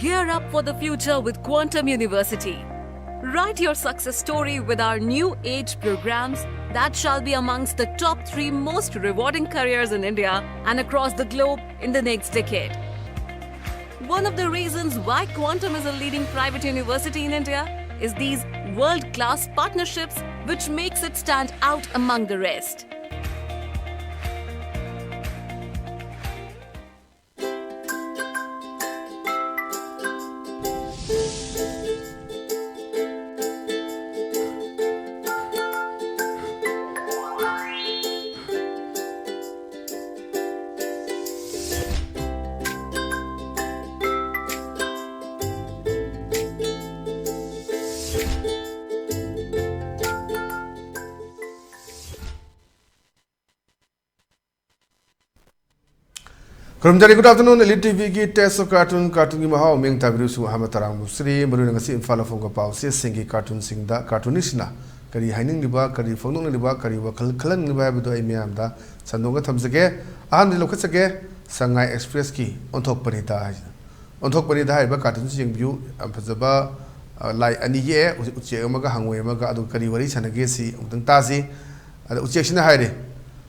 Gear up for the future with Quantum University. Write your success story with our new age programs that shall be amongst the top 3 most rewarding careers in India and across the globe in the next decade. One of the reasons why Quantum is a leading private university in India is these world-class partnerships which makes it stand out among the rest. Good afternoon, ELITETV ki test of cartoon ki mahau meng tabiru su hama tarang musri maru ngasi infala fonga pau se singi cartoon singda cartoonist na kari haining liba kari phonong liba kari wakal khalang liba bido ai miam da sandonga thamsage ahan di lokhasage Sangai Express ki onthok panita hai ba cartoon sing view amphajaba lai ani ye uche amaga hangwe amaga adu kari wari sanage si umtang ta si ada uche sina haire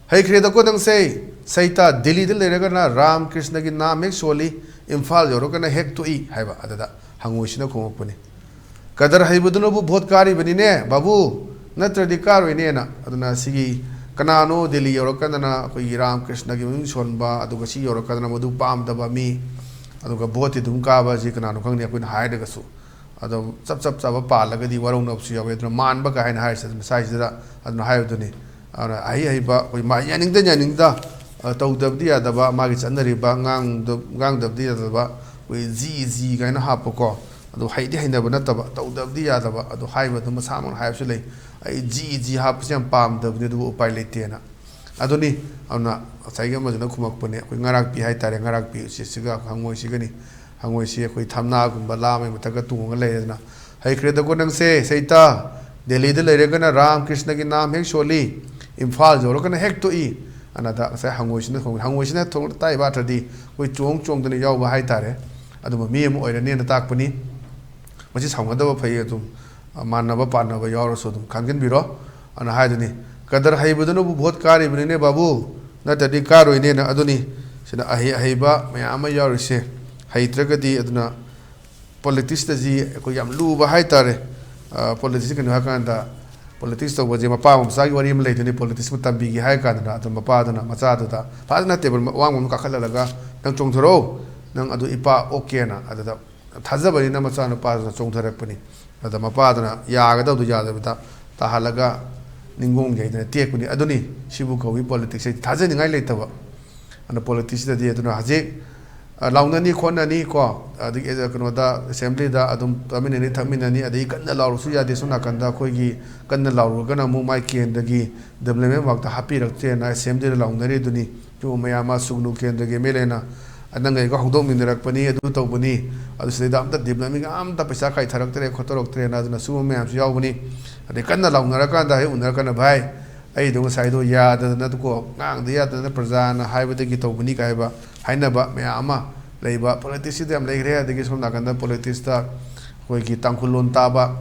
hai kreda ko dang sei Saita Delhi de Leragana Ram Krishna ki naam ek soli Imphal yorokana hek to I haiba adada hangoishina khomokpani kadar haibuduna bu bahut kari bani ne babu natradi karo ine na aduna sigi kanano Delhi yorokana na koi Ram Krishna ki ming sonba aduga si yorokana madu pam daba mi aduga bahut dum ka ba ji kanano khangni apin hai daga su adu chap ba pa laga di warong na su yawe aduna man ba ka hain hai sa sai jira aduna hai duni ana ai ba koi ma yaning da tawdabdi adaba magi chanari ba ngang dabdi adaba we ji kaina hapoko adu haidi haina bana taba tawdabdi adaba adu haiba dum samon haibsu lei ai ji hap siam pam dabdi du upai lete na aduni amna saiga majuna khumak pone koi ngarak pi hai tare ngarak pi siga hangoi sigani hangoi si koi thamna gumba la mai mutaga tunga le na hai kreda ko nang se seita Delhi de lere kana Ram Krishna ki naam hek soli Imphal joro kana hek to I anada sai hangoishina thong tai ba thadi koi chong dani yaw ba hai tare aduma mi am oirani na takpani masi samgada ba phai adum manna ba panna ba yaw so dum khangin biro ana hai dani kadar hai budunu bu bahut kari bani ne babu na tadi karo ine na aduni sina ahi ba maya ama yaw rise hai tragadi aduna politics ta ji ko yam lu ba hai tare politics kan ha kan da politics to waje mapa msagi wari am leituni politics mutambi gi hai kan na atu mapa dana macha adu da phadna table wang ka khala laga nang chongthoro nang adu ipa okay na adada thajabani na macha na pa chongtharak pani ada mapa dana ya ga du ya da ta halaga ningom ge da te kuni aduni sibu kawi politics ai thajani ngai leitaba ana politics da di aduna haje launani khonani ko adi kono da assembly da adum aminani thaminani adi kanna lauru su ya de suna kanda khoi gi kanna lauru gana mu mai kendra gi development wak ta happy rakte na assembly launani duni jo mayama sugnu kendra gi melena anangai ga hodom minrak pani adu to buni adu se da amta development am ta paisa kai tharak tere khotorok tere na duna su mayam su yaw buni adi kanna launara kanda he unar kana bhai ai do sai do ya da na ko ngang dia da prajana haibade gi to buni kai ba haina ba me ama leiba politics de am leigre de gi somna kanda politics ta koi gi tangkhulon ta ba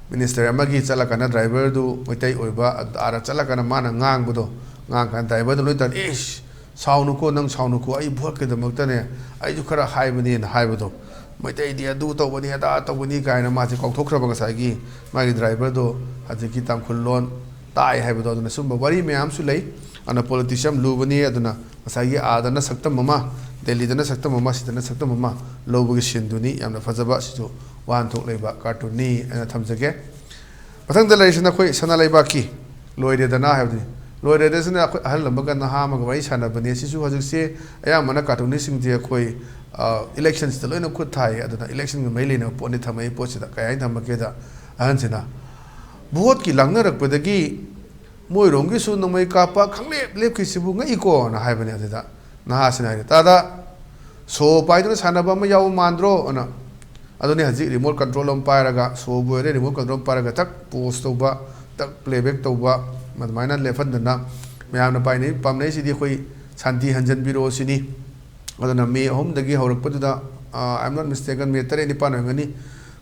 minister ama gi chala kana driver du moitai oiba ara chala kana mana ngang budo ngang kan driver du loitan ish saunu ko nang saunu ko ai bhot ke damak ta ne ai ju khara haibani na haibudo moitai dia du to bani da to bani kai na ma ji kok thokra ba sai gi ma gi driver du haji gi tangkhulon tai haibudo na sumba wari me am su lei ana politician lu bani aduna sai gi adana saktam mama Delhi dana saktam mama sidana saktam mama lobugi shinduni yamna fajaba situ wan thok leiba cartoon ni ana thamjage pathang da laisana khoi sana leiba ki loire dana habdi loire de sana khoi ahal lamba kan ha ma gai sana bani sisu hajik se aya mana cartoon ni sing je khoi elections da loina khut thai adana election ga maile na poni thamai pochida kai thamake da ahan sina bahut ki langna rak padagi moi rongi su nomai kapa khangle lep ki sibu ngai ko na hai bani adada na sinai tada so paiduna sanaba ma yaw mandro ana adoni haji remote control am pairaga so boire remote control pairaga tak post toba tak playback toba madmaina lefan dana mayamna paini pamnei sidi khoi santi hanjan biro sini adana me hom dagi horak paduda I'm not mistaken me tare ni pa na ngani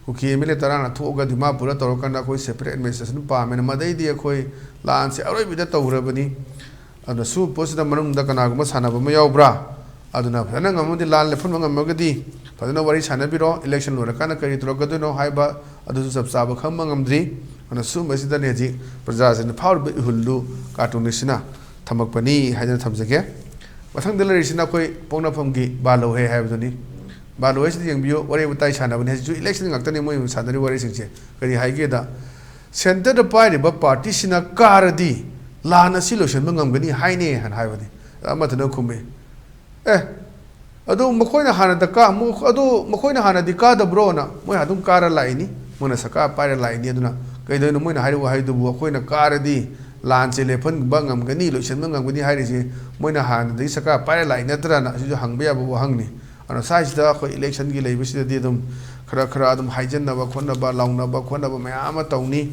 kuki emile tarana thoga dimapura torokana koi separate administration pa mena madai di khoi lan se aroi bida tawrabani ada su posida manung da kana guma sana ba yaubra aduna phana ngamudi lan lefun ngamagadi phana wari sana biro election lora kana kari trogaduno haiba adu sab sab kham ngamdri ana su masida ne ji praja sin power be hullu cartoonisina thamak pani haidana thamjage mathang delari sina koi pona phamgi balo he haibduni balo he sidi yengbiyo wari butai sana bani ju election ngaktani moi sanari wari singche kari haige da center da pai ba party sina karadi lana solution ngamgani haine han haibani amathana khume adu makoina hana da ka mu adu makoina hana di ka da bro na moi adum kara laini mona saka pai laini aduna kaidoino moina hairu haidu bu koina karadi lan che lephan bangam gani lo shen bangam gani hairi je moina han dei saka pare lai natra na ju hangbe ya bu hangni ana size da ko election gi leibi sida di dum khara dum haijen na ba khonna ba laungna ba khonna ba maya ma tawni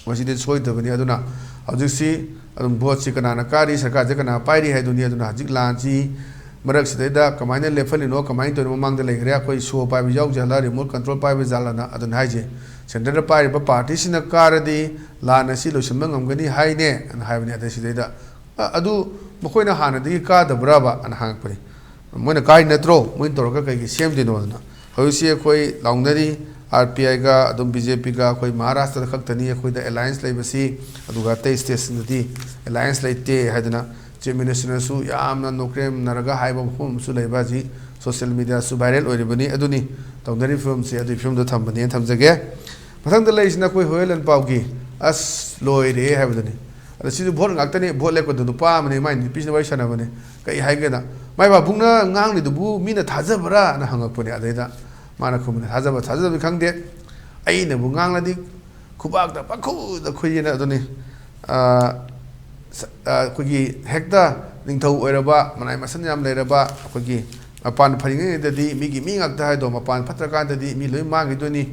wasi de soi da bani aduna hajik si adum vote si kana na kari saka je kana pairi hai dunia aduna hajik lan chi marak sida da kamaina lephal no kamain to mang da legre koi show pa bi yauk jala remote control pa bi jala na adun haije center pai ba party sina karadi lana si lo shimba ngamgani haine an haibani ade sideda adu makoina hana di ka da braba an hang pari moina kai natro moin toroka kai sem dino na hoisi koi laungnari RPI ga adum BJP ga koi Maharashtra khaktani koi da alliance lai basi aduga te station di alliance lai te haidana chief minister su yamna nokrem naraga haiba khum su lai baji social media su viral oiribani aduni taunari film se adu film do thambani thamjage mathang da leisna koi hoelan paugi as loire habdani ada sidu bhor ngaktani bhor le ko du pa mane mai ni pisna bai sana mane kai haige da mai ba bungna ngang ni du bu mina thajabra na hangapone adaida mana khumna thajaba khangde aina bu ngang ladi khubak da pakhu da khoyena aduni kogi hekta ningthau oiraba manai masan yam leiraba kogi mapan pharinge dadi migi mi ngakta haido mapan phatraka dadi mi loi mangi doni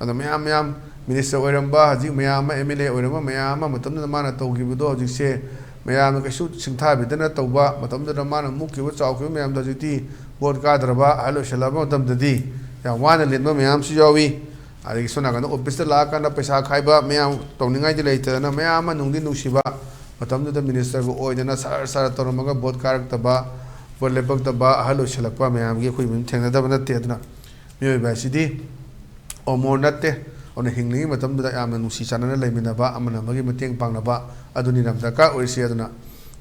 ada mayam minister oiramba haji mayam MLA oiramba mayam matamda mana tawgibudo haji se mayam kasu singtha bidana tawba matamda mana mukibu chawkibu mayam da jiti board ka daraba halo shalaba matamdadi ya wana lenba mayam su yawi ari sona kana office la kana paisa khaiba mayam tawningai di leitana mayam nungdi nungsiba matamda minister go oidana sar toramaga board karak taba board lebak taba halo shalakpa mayam ge khoi min thengna da bana te adna mioi ba sidi omor natte on hingli matam da amna nusi chanana leimina ba amna magi mateng pangna ba aduni nam daka oisi aduna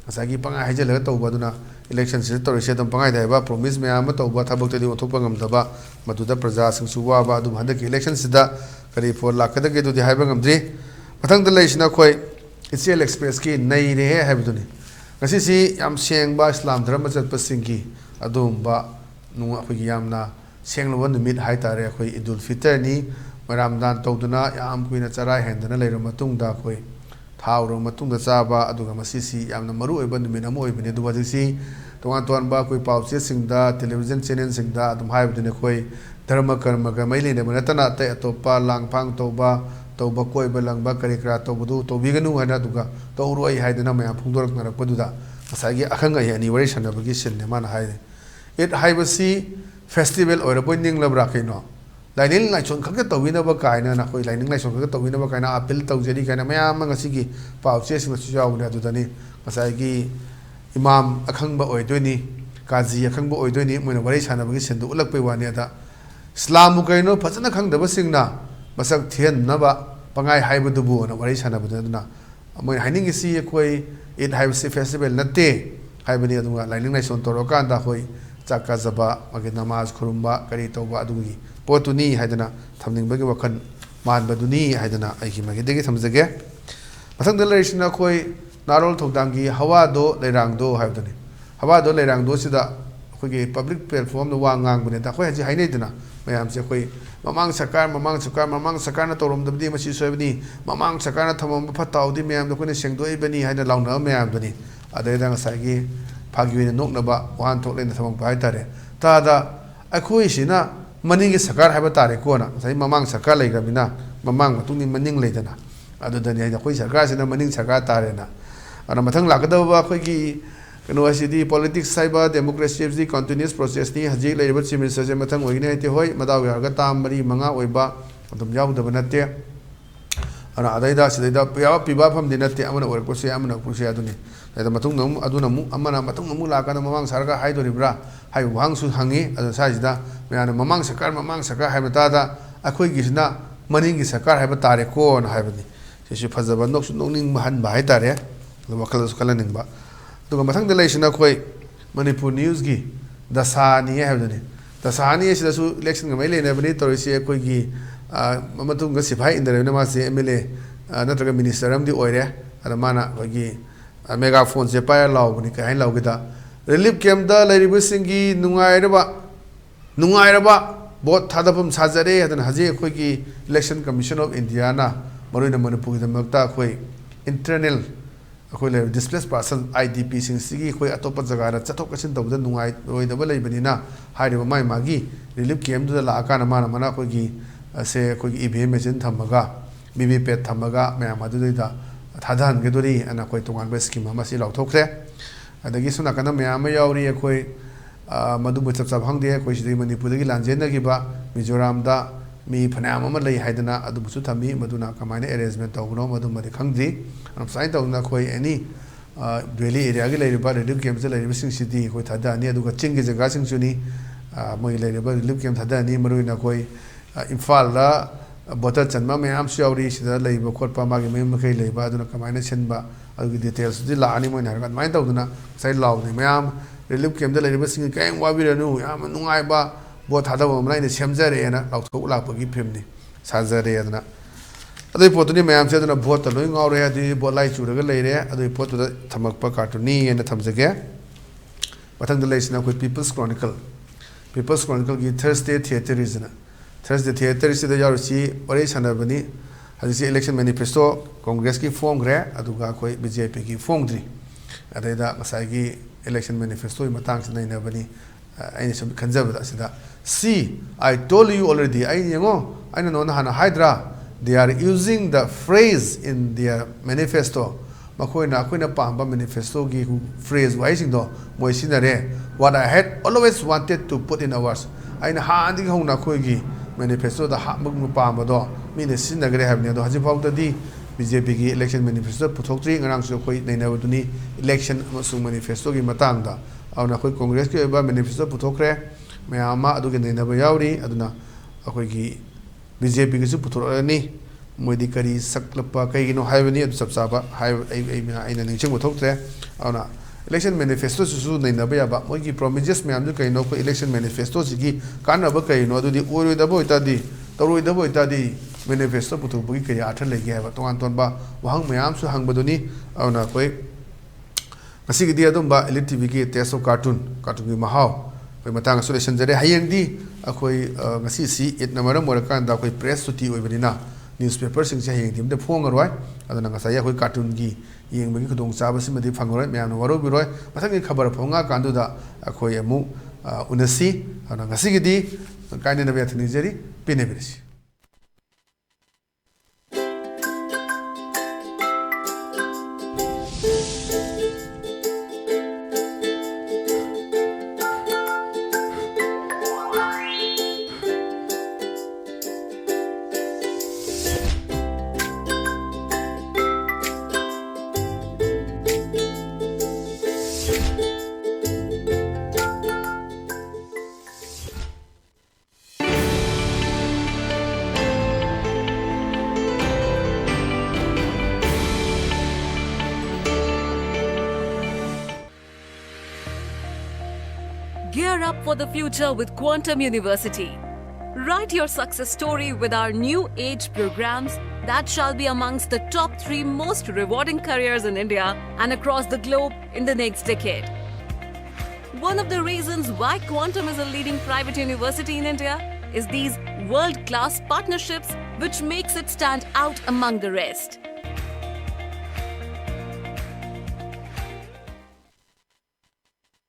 asagi panga haijela tawba aduna election se torisi adum pangai da ba promise me am tawba thabak tadi othokpa ngam da ba maduda praja singsu wa ba adum handak election sida kari for lakada ge du di haiba ngamdri mathang da leisna khoi itsel express ki nei re he habduni ngasi si yam seng ba islam dharma chat pasingi adum ba nu akhoi yamna senglo numit haitare khoi idul fitr ni maramdan tawduna yam kuina charai hendana leira matungda khoi thawro matungda chaba aduga masisi yamna maru oiba numina mo oibine du wajisi tongan ton ba khoi pauche singda television channel singda adum haibdune khoi dharma karma ga maile ne manatana te atopa langphang tawba koi balangba kari kra tawbudu tawbiganu hana duga tawro ai haidana maya phungdorak narak paduda asagi akhanga yani wari sanabagi silne man haide it haibasi festival or appointing labra kino lining lai chon khak tawina ba kaina na khoi lining lai chon khak tawina ba kaina appeal tawjeri kaina mayam ngasi gi pauche sing chu jaw ne adudani masai gi imam akhang ba oidoni kazi akhang ba oidoni moina wari sana ba gi sendu ulak pe wani da islam kaino phajana khang da ba singna masak thien na ba pangai haibu du bu na wari sana ba duna moi haining si khoi it haibsi festival natte haibani adunga lining lai chon toroka da khoi chaka zaba magi namaz khurumba kari tawba adugi potuni haidana thamning bagi wakhan man baduni haidana aigi magi degi thamjage mathang dal leisna khoi narol thogdangi hawa do leirang do haidani hawa do leirang do sida khogi public platform do wangang bune da khoi haji hainai dana mayam se khoi mamang sakar na torom dabdi masi soibni mamang sakar na thamam phatau di mayam do khoi sengdoi bani haida launa mayam bani adai sagi pagi noknaba wan thoklen thamang pai tare tada akhoi sina maningi sakar haba tare kona sai mamang sakar lai gamina mamang matungni maning leidana adudani ai khoi sakar sina maning sakar tare na ana mathang lakadaba khoi gi kano asidi politics saiba democracy is continuous process ni haji leiba chief minister se mathang oigine ite hoi madaw yarga tam mari manga oiba adum yaudaba natte ana adaida sidaida ya piba pham dinate amana work se amana kurse aduni ada matung nam aduna mu amana matung mu la kana mamang sarga haidoribra hai wang su hangi ada sajida meana mamang sakar haibata da akhoi gisna maning gi sakar haiba tare ko na haibani se phajaba nok su nokning mahan ba haitare wakal su kala ningba to mathang de leisna khoi manipur news gi dasani haibani dasani sida su election ga mai lene bani torisi khoi gi matung ga sipai indare na ma se mla natraga minister amdi oire ada mana khoi megaphone se pa law bani ka hain law gida relief camp da lairibu singi nungairaba bot thadapum sajare adan haje khoi gi election commission of india na maruina manipur da makta khoi internal khoi le displaced person idp sing sigi khoi atopa jaga ra chathok kasin tawda nungai roi da balai bani na hairiba mai magi relief camp da la aka na mana khoi gi se khoi gi evm machine thamaga bbp thamaga me amadu da thadhan ge dori ana khoi tongan ba scheme ma si law thokre adagi suna kana me ama yauri khoi madu bu chap chap hangde khoi sidai manipur gi lanjen da gi ba mizoram da mi phana ama lai haidana adu bu su thami maduna kamaina arrangement tawno madu mari khangdi am sai tawna khoi ani Delhi area gi lai ba relief camp se lai sing city khoi thada ni adu ga ching gi jaga sing chuni moi lai ba relief camp thada ni maruina khoi imphal la bottle chanma me am shauri sida lai ba khot pa ma gi me kai lai ba aduna kamaina chenba adu details di la ani moi na ga mai tawduna sai law ni me am relief camp da lai ba sing kai wa bi ranu am nungai ba bo thada ba mai ne semjare na law thok la pa gi phim ni sajare aduna adai potuni me am se aduna bot ta loi ngau re adi bot lai chu ra ga lai re adai pot da thamak pa cartoon ni na thamjage mathang da lai sina koi people's chronicle gi Thursday theater is na Thursday theater is the Yarusi, Oration Abani, has the election manifesto, Congress ki form gre, Aduga koi BJP ki form dri. Adeda Masagi election manifesto in Matangs and Abani, I some conservative. See, I told you already, I know Hana Hydra, they are using the phrase in their manifesto. Makoina Pamba manifesto gi phrase wising do, Moisinare, what I had always wanted to put in our words. I know handing home Nakogi. Manifesto the Hamburg Pamado, mean the Sinagre have never has about the BJP election manifesto, Putokri, and Ranks of they never do need election manifesto in Matanda. Our Nakoi Congress manifesto Putokre, Mayama, Adugan, they never yauri, Aduna, Akogi, BJP is Putorani, Modicari, Saklapa, Kaino, Havani, and Subsaba, have a nation with Tokre, Auna. Election manifesto su nei na ba moi gi promises me am kai no ko election manifesto gi kana ba kai no di oi da boy ta di toroi da boy ta di manifesto putu bu gi kai athal le ge ba ton ba wahang me am su hang baduni auna koi ngasi gi di adum ba ELITETV gi teso cartoon gi mahau koi matang solution jare hayeng di akoi ngasi si it namara mor kan da koi press suti oi banina newspaper sing se hayeng dim de phong arwai adana ngasa koi cartoon gi yeng bagi khudong chaba simadi phangoroi me amna waro biroi mathang khabar phonga kandu da akhoi amu unasi ana ngasi gi di kaine na be thini jeri pine birisi Gear up for the future with Quantum University. Write your success story with our new age programs that shall be amongst the top 3 most rewarding careers in India and across the globe in the next decade. One of the reasons why Quantum is a leading private university in India is these world-class partnerships which makes it stand out among the rest.